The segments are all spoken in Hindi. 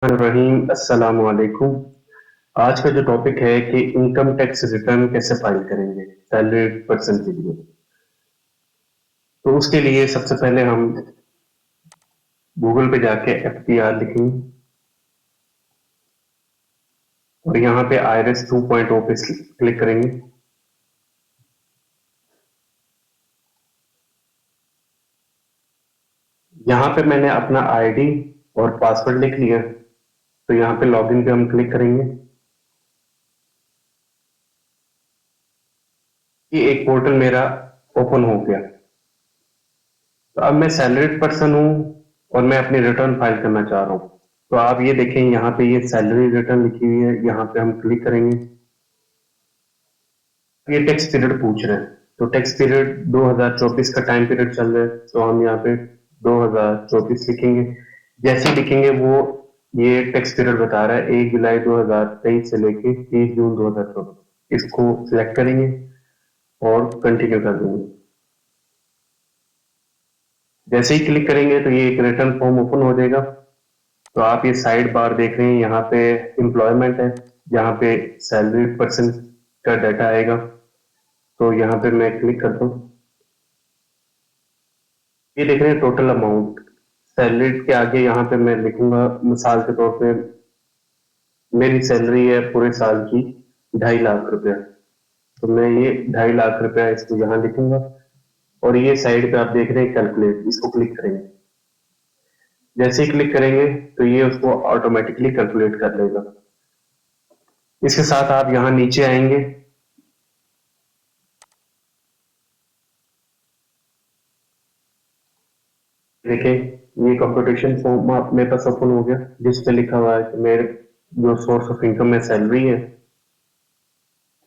रहीम अस्सलाम वालेकुम। आज का जो टॉपिक है कि इनकम टैक्स रिटर्न कैसे फाइल करेंगे सैलरीड पर्सन के लिए। तो उसके लिए सबसे पहले हम गूगल पे जाके एफटीआर लिखेंगे और यहाँ पे आईआरएस 2.0 पे क्लिक करेंगे। यहाँ पे मैंने अपना आईडी और पासवर्ड लिख लिया, तो यहाँ पे लॉगिन पे हम क्लिक करेंगे। ये एक पोर्टल मेरा ओपन हो गया। तो अब मैं सैलरीड पर्सन हूँ और मैं अपनी रिटर्न फाइल करना चाह रहा हूँ। तो आप ये देखें, यहाँ पे ये सैलरी रिटर्न लिखी हुई है, यहाँ पे हम क्लिक करेंगे। ये टैक्स पीरियड पूछ रहे हैं, तो टैक्स पीरियड 2024 का टाइम पीरियड चल रहा है, तो हम यहाँ पे 2024 लिखेंगे। जैसे ही लिखेंगे वो ये टैक्स पीरियड बता रहा है 1 जुलाई 2023 से लेके 30 जून 2024। इसको सिलेक्ट करेंगे और कंटिन्यू कर देंगे। जैसे ही क्लिक करेंगे तो ये एक रिटर्न फॉर्म ओपन हो जाएगा। तो आप ये साइड बार देख रहे हैं, यहाँ पे एम्प्लॉयमेंट है, यहाँ पे सैलरी पर्सन का डाटा आएगा। तो यहाँ पे मैं क्लिक करता हूँ। ये देख रहे हैं टोटल अमाउंट सैलरी के आगे, यहाँ पे मैं लिखूंगा मिसाल के तौर पे मेरी सैलरी है पूरे साल की 2.5 लाख रुपया। तो मैं ये 2.5 लाख रुपया इसको यहाँ लिखूंगा और ये साइड पे आप देख रहे हैं कैलकुलेट, इसको क्लिक करेंगे। जैसे ही क्लिक करेंगे तो ये उसको ऑटोमेटिकली कैलकुलेट कर लेगा। इसके साथ आप यहाँ नीचे आएंगे, देखिए ये कंप्यूटेशन फॉर्म मेरे पास ओपन हो गया, जिस पे लिखा हुआ है कि मेरे जो सोर्स ऑफ इनकम है सैलरी है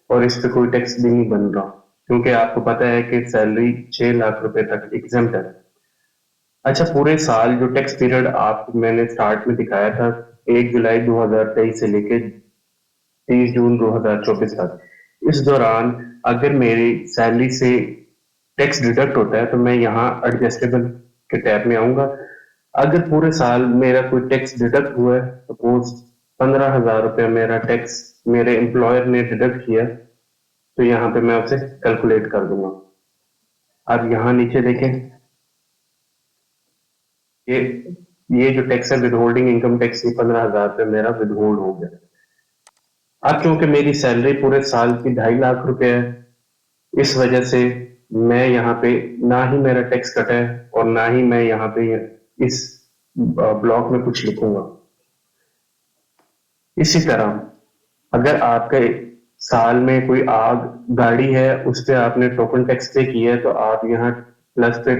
और इस पे कोई टैक्स भी नहीं बन रहा, क्योंकि आपको पता है कि सैलरी 6 लाख रुपए तक एग्जेम्प्ट है। अच्छा, पूरे साल जो टैक्स पीरियड आपको मैंने स्टार्ट में दिखाया था 1 जुलाई 2023 से लेके 30 जून 2024 तक, इस दौरान अगर मेरी सैलरी से टैक्स डिडक्ट होता है तो मैं यहाँ एडजस्टेबल के टैब में आऊंगा। अगर पूरे साल मेरा कोई टैक्स डिडक्ट हुआ है, सपोज 15,000 रुपया मेरा टैक्स मेरे एम्प्लॉयर ने डिडक्ट किया, तो यहाँ पे मैं उसे कैलकुलेट कर दूंगा। अब यहाँ नीचे देखें, ये ये जो टैक्स है विद होल्डिंग इनकम टैक्स, ये 15,000 रुपये मेरा विद होल्ड हो गया। अब क्योंकि मेरी सैलरी पूरे साल की 2.5 लाख रुपए है, इस वजह से मैं यहाँ पे ना ही मेरा टैक्स कटा है और ना ही मैं यहाँ पे इस ब्लॉक में कुछ लिखूंगा। इसी तरह अगर आपके साल में कोई आग गाड़ी है, उस पे आपने टोकन टैक्स पे किया है, तो आप यहाँ प्लस पे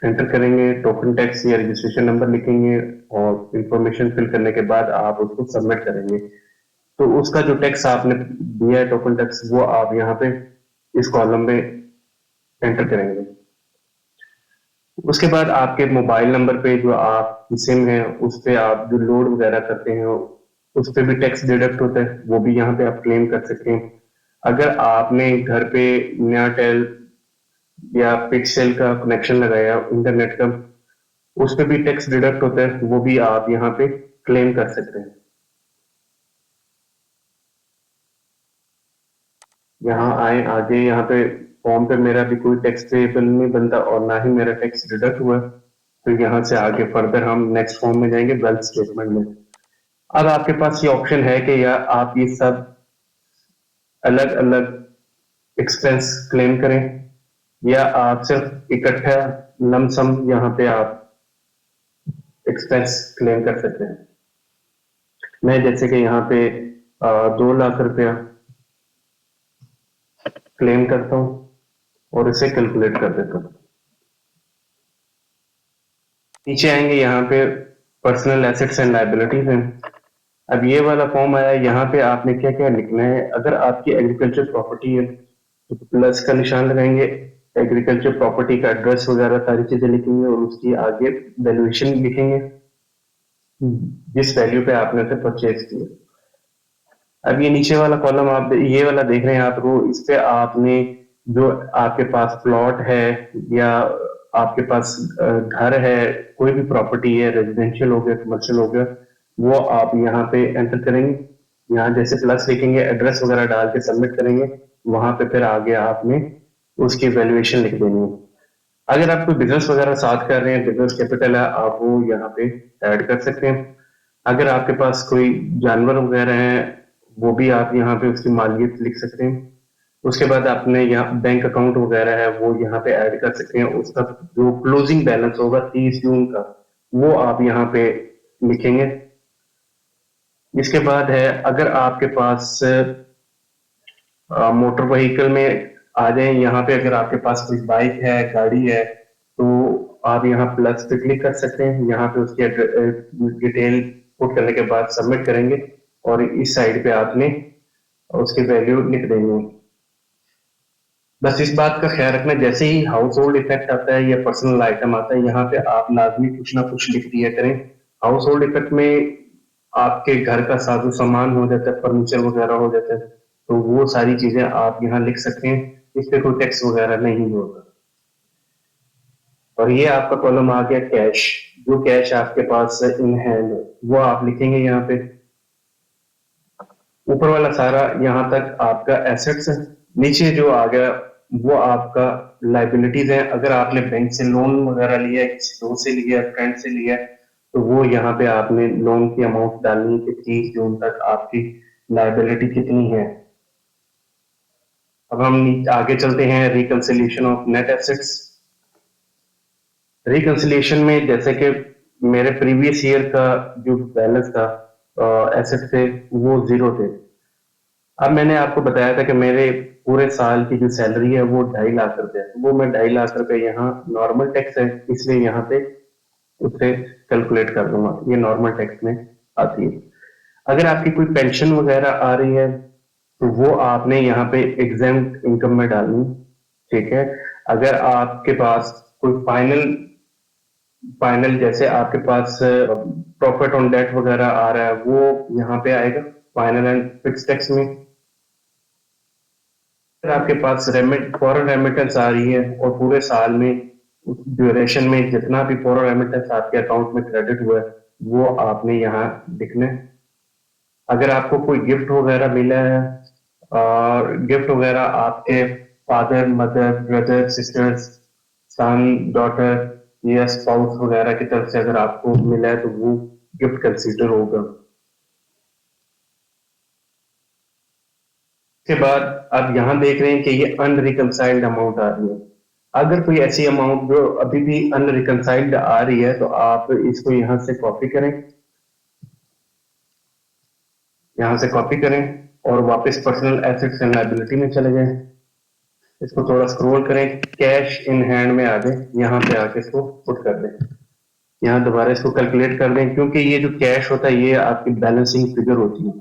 एंटर करेंगे, टोकन टैक्स या रजिस्ट्रेशन नंबर लिखेंगे और इंफॉर्मेशन फिल करने के बाद आप उसको सबमिट करेंगे। तो उसका जो टैक्स आपने दिया है टोकन टैक्स, वो आप यहाँ पे इस कॉलम में एंटर करेंगे। उसके बाद आपके मोबाइल नंबर पे जो आपकी सिम है उस पे आप जो लोड वगैरह करते हैं उस पे भी टैक्स डिडक्ट होता है, वो भी यहाँ पे आप क्लेम कर सकते हैं। अगर आपने घर पे नया टेल या पिक्सेल का कनेक्शन लगाया इंटरनेट का, उस पे भी टैक्स डिडक्ट होता है, वो भी आप यहाँ पे क्लेम कर सकते हैं। यहाँ आए आगे, यहाँ पे फॉर्म पे मेरा भी कोई टैक्स पेबल नहीं बनता और ना ही मेरा टैक्स डिडक्ट हुआ, तो यहाँ से आगे फर्दर हम नेक्स्ट फॉर्म में जाएंगे, वेल्थ स्टेटमेंट में। अब आपके पास ये ऑप्शन है कि या आप ये सब अलग अलग एक्सपेंस क्लेम करें या आप सिर्फ इकट्ठा लमसम यहाँ पे आप एक्सपेंस क्लेम कर सकते हैं। मैं जैसे कि यहाँ पे 2 लाख रुपया क्लेम करता हूँ और इसे कैलकुलेट कर देता हूँ। नीचे आएंगे, यहाँ पे पर्सनल एसेट्स एंड लायबिलिटीज हैं। अब ये वाला फॉर्म आया, यहाँ पे आपने क्या क्या लिखना है। अगर आपकी एग्रीकल्चर प्रॉपर्टी है तो प्लस का निशान लगाएंगे, एग्रीकल्चर प्रॉपर्टी का एड्रेस वगैरह सारी चीजें लिखेंगे और उसकी आगे वैल्यूएशन लिखेंगे जिस वैल्यू पे आपने उसे परचेज किया। अब ये नीचे वाला कॉलम आप ये वाला देख रहे हैं आप रो, इस पे आपने जो आपके पास प्लॉट है या आपके पास घर है, कोई भी प्रॉपर्टी है, रेजिडेंशियल हो गया, कमर्शियल हो गया, वो आप यहाँ पे एंटर करेंगे। यहाँ जैसे प्लस लिखेंगे, एड्रेस वगैरह डाल के सबमिट करेंगे, वहां पे फिर आगे आपने उसकी वैल्यूएशन लिख देनी है। अगर आप कोई बिजनेस वगैरह साथ कर रहे हैं, बिजनेस कैपिटल है, आप वो यहाँ पे ऐड कर सकते हैं। अगर आपके पास कोई जानवर वगैरह है, वो भी आप यहाँ पे उसकी मालियत लिख सकते हैं। उसके बाद आपने यहाँ बैंक अकाउंट वगैरह है वो यहाँ पे ऐड कर सकते हैं। उसका जो क्लोजिंग बैलेंस होगा 30 जून का, वो आप यहाँ पे लिखेंगे। इसके बाद है, अगर आपके पास मोटर व्हीकल में आ जाए, यहाँ पे अगर आपके पास कोई बाइक है, गाड़ी है, तो आप यहाँ प्लस पे क्लिक कर सकते हैं। यहाँ पे उसकी डिटेल पुट करने के बाद सबमिट करेंगे और इस साइड पे आपने उसकी वैल्यू लिख देनी है। बस इस बात का ख्याल रखना, जैसे ही हाउस होल्ड इफेक्ट आता है या पर्सनल आइटम आता है, यहाँ पे आप लाजमी कुछ ना कुछ लिख दिया करें। हाउस होल्ड इफेक्ट में आपके घर का साजो सामान हो जाता है, फर्नीचर वगैरह हो जाता है, तो वो सारी चीजें आप यहाँ लिख सकते हैं। इस पे कोई टैक्स वगैरह नहीं होगा। और ये आपका कॉलम आ गया कैश। जो कैश आपके पास इन हैंड है वो आप लिखेंगे यहाँ पे। ऊपर वाला सारा यहाँ तक आपका एसेट्स है। नीचे जो आ गया वो आपका लाइबिलिटीज है। अगर आपने बैंक से लोन वगैरह लिया है, किसी दोस्त से लिया है, फ्रेंड से लिया है, तो वो यहाँ पे आपने लोन की अमाउंट डालनी है कि 30 जून तक आपकी लाइबिलिटी कितनी है। अब हम आगे चलते हैं, reconciliation of net assets. Reconciliation में जैसे कि मेरे प्रीवियस ईयर का जो बैलेंस था, एसेट थे, वो जीरो थे। अब मैंने आपको बताया था कि मेरे पूरे साल की जो सैलरी है वो 2.5 लाख रुपए है। वो मैं 2.5 लाख रुपए यहाँ नॉर्मल टैक्स है, इसलिए यहाँ पे उसे कैलकुलेट कर दूंगा, ये नॉर्मल टैक्स में आती है। अगर आपकी कोई पेंशन वगैरह आ रही है, तो वो आपने यहाँ पे एग्जेम्प्ट इनकम में डालनी। ठीक है। अगर आपके पास कोई फाइनल फाइनल जैसे आपके पास प्रॉफिट ऑन डेट वगैरह आ रहा है, वो यहाँ पे आएगा फाइनल एंड फिक्स टैक्स में। अगर आपके पास रेमिट फॉरेन रेमिटेंस आ रही है और पूरे साल में ड्यूरेशन में जितना भी फॉरेन रेमिटेंस आपके अकाउंट में क्रेडिट हुआ है, वो आपने यहाँ लिखना है। अगर आपको कोई गिफ्ट वगैरह मिला है, और गिफ्ट वगैरह आपके फादर, मदर, ब्रदर, सिस्टर्स, सन, डॉटर या स्पाउस वगैरह की तरफ से अगर आपको मिला है, तो वो गिफ्ट कंसीडर होगा। उसके बाद आप यहाँ देख रहे हैं कि ये अनरिकंसाइल्ड अमाउंट आ रही है। अगर कोई ऐसी अमाउंट जो अभी भी अनरिकंसाइल्ड आ रही है, तो आप इसको यहाँ से कॉपी करें, यहाँ से कॉपी करें और वापस पर्सनल एसेट्स एंड लायबिलिटी में चले जाएं। इसको थोड़ा स्क्रॉल करें, कैश इन हैंड में आ जाए, यहाँ पे आके इसको पुट कर दें। यहाँ दोबारा इसको कैलकुलेट कर दें, क्योंकि ये जो कैश होता है ये आपकी बैलेंसिंग फिगर होती है।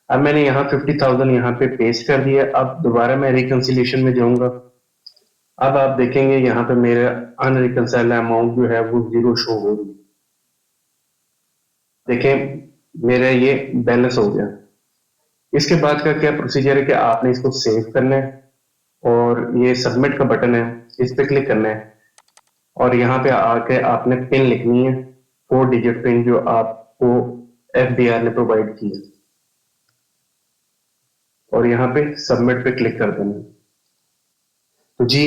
अब मैंने यहाँ 50,000 यहाँ पे पेस्ट कर दिया। अब दोबारा मैं रिकंसिलिएशन में जाऊंगा। अब आप देखेंगे यहाँ पे मेरा अनरिकंसाइल्ड अमाउंट जो है वो जीरो शो हो रही है। देखें मेरा ये बैलेंस हो गया। इसके बाद का क्या प्रोसीजर है कि आपने इसको सेव करना है और ये सबमिट का बटन है, इस पे क्लिक करना है और यहाँ पे आके आपने पिन लिखनी है, 4 डिजिट पिन जो आपको एफबीआर ने प्रोवाइड की है, और यहाँ पे सबमिट पे क्लिक कर देना है। तो जी,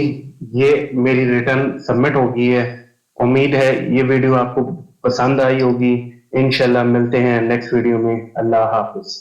ये मेरी रिटर्न सबमिट हो गई है। उम्मीद है ये वीडियो आपको पसंद आई होगी। इंशाल्लाह मिलते हैं नेक्स्ट वीडियो में। अल्लाह हाफिज।